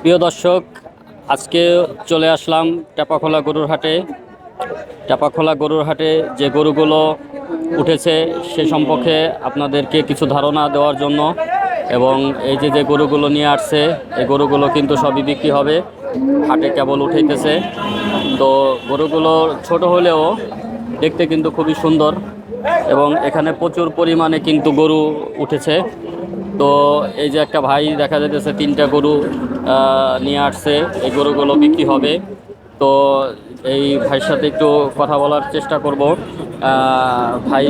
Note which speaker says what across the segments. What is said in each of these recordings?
Speaker 1: প্রিয় দর্শক, আজকে চলে আসলাম টেপাখোলা গরুর হাটে। টেপাখোলা গরুর হাটে যে গরুগুলো উঠেছে সে সম্পর্কে আপনাদেরকে কিছু ধারণা দেওয়ার জন্য, এবং এই যে গরুগুলো নিয়ে আসছে এই গরুগুলো কিন্তু সবই বিক্রি হবে, হাটে কেবল উঠাইতেছে। তো গরুগুলো ছোট হলেও দেখতে কিন্তু খুবই সুন্দর, এবং এখানে প্রচুর পরিমাণে কিন্তু গরু উঠেছে। তো এই যে একটা ভাই দেখা যাইতেছে 3টা গরু নিয়ে আসছে, এই গরুগুলো বিক্রি হবে। তো এই ভাইয়ের সাথে একটু কথা বলার চেষ্টা করব। ভাই,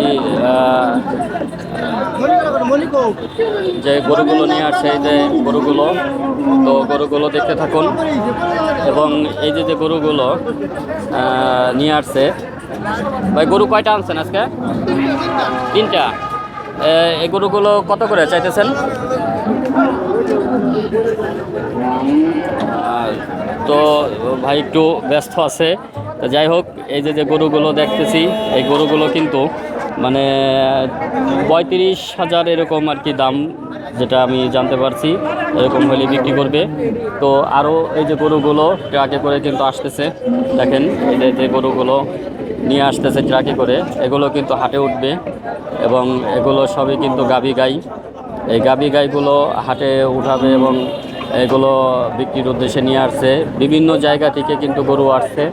Speaker 1: যে গরুগুলো নিয়ে আসছে, এই যে গরুগুলো, তো গরুগুলো দেখতে থাকুন। এবং এই যে গরুগুলো নিয়ে আসছে, ভাই গরু কয়টা আনছেন আজকে? 3টা। এই গরুগুলো কত করে চাইতেছেন? তো ভাই একটু ব্যস্ত আছে। তো যাই হোক, এই যে গরুগুলো দেখতেছি, এই গরুগুলো কিন্তু মানে 35,000 এরকম আর কি দাম, যেটা আমি জানতে পারছি, এরকম হলে বিক্রি করবে। তো আরও এই যে গরুগুলো ট্রাকে করে কিন্তু আসতেছে, দেখেন এই যে গরুগুলো নিয়ে আসতেছে ট্রাকে করে, এগুলো কিন্তু হাটে উঠবে। এবং এগুলো সবই কিন্তু গাভী গাই। এই গাভী গাইগুলো হাটে উঠাবে এবং এগুলো বিক্রির উদ্দেশ্যে নিয়ে আসছে। বিভিন্ন জায়গা থেকে কিন্তু গরু আসছে,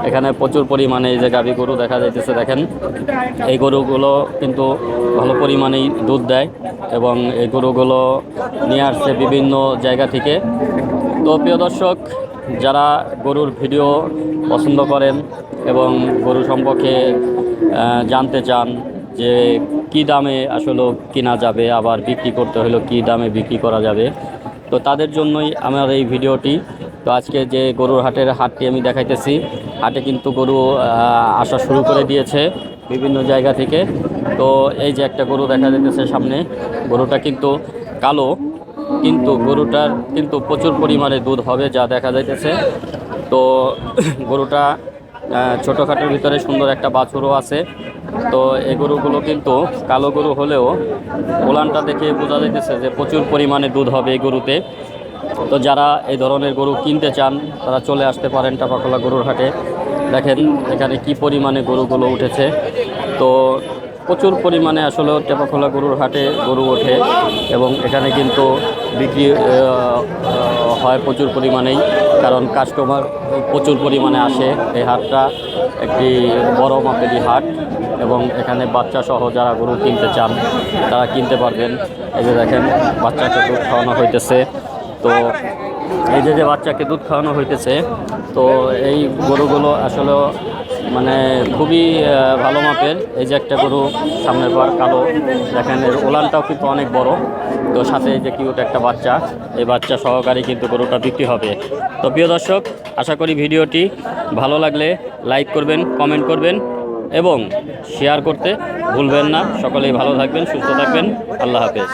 Speaker 1: এখানে প্রচুর পরিমাণে এই যে গাভী গরু দেখা যাইতেছে, দেখেন এই গরুগুলো কিন্তু ভালো পরিমাণেই দুধ দেয়, এবং এই গরুগুলো নিয়ে আসছে বিভিন্ন জায়গা থেকে। তো প্রিয় দর্শক, যারা গরুর ভিডিও পছন্দ করেন এবং গরু সম্পর্কে জানতে চান যে কি দামে আসলে কেনা যাবে, আবার বিক্রি করতে হলেও কি দামে বিক্রি করা যাবে, তো তাদের জন্যই আমার এই ভিডিওটি। তো আজকে যে গরুর হাটটি আমি দেখাইতেছি, হাটে কিন্তু গরু আসা শুরু করে দিয়েছে বিভিন্ন জায়গা থেকে। তো এই যে একটা গরু দেখা যাইতেছে সামনে, গরুটা কিন্তু কালো, কিন্তু গরুটার কিন্তু প্রচুর পরিমাণে দুধ হবে যা দেখা যাইতেছে। তো গরুটা ছোটোখাটোর ভিতরে সুন্দর একটা বাছুরও আছে। তো এই গরুগুলো কিন্তু কালো গরু হলেও ওলানটা দেখে বোঝা যাইতেছে যে প্রচুর পরিমাণে দুধ হবে এই গরুতে। তো যারা এই ধরনের গরু কিনতে চান তারা চলে আসতে পারেন টেপাখোলা গরুর হাটে। দেখেন এখানে কি পরিমাণে গরুগুলো উঠেছে। তো প্রচুর পরিমাণে আসলে টেপাখোলা গরুর হাটে গরু ওঠে, এবং এখানে কিন্তু বিক্রি হয় প্রচুর পরিমাণেই, কারণ কাস্টমার প্রচুর পরিমাণে আসে। এই হাটটা একটি বড় মাপেরই হাট, এবং এখানে বাচ্চা সহ যারা গরু কিনতে চান তারা কিনতে পারবেন। এই যে দেখেন বাচ্চাকে দুধ খাওয়ানো হইতেছে। তো এই যে বাচ্চাকে দুধ খাওয়ানো হইতেছে, তো এই গরুগুলো আসলে মানে খুবই ভালো মাপের। এই যে একটা গরু সামনের পর কালো, দেখেন এর ওলানটাও কিন্তু অনেক বড়। তো সাথে এই যে কিউট একটা বাচ্চা, এই বাচ্চা সহকারে কিন্তু গরুটা বিক্রি হবে। তো প্রিয় দর্শক, আশা করি ভিডিওটি ভালো লাগলে লাইক করবেন, কমেন্ট করবেন এবং শেয়ার করতে ভুলবেন না। সকলেই ভালো থাকবেন, সুস্থ থাকবেন। আল্লাহ হাফেজ।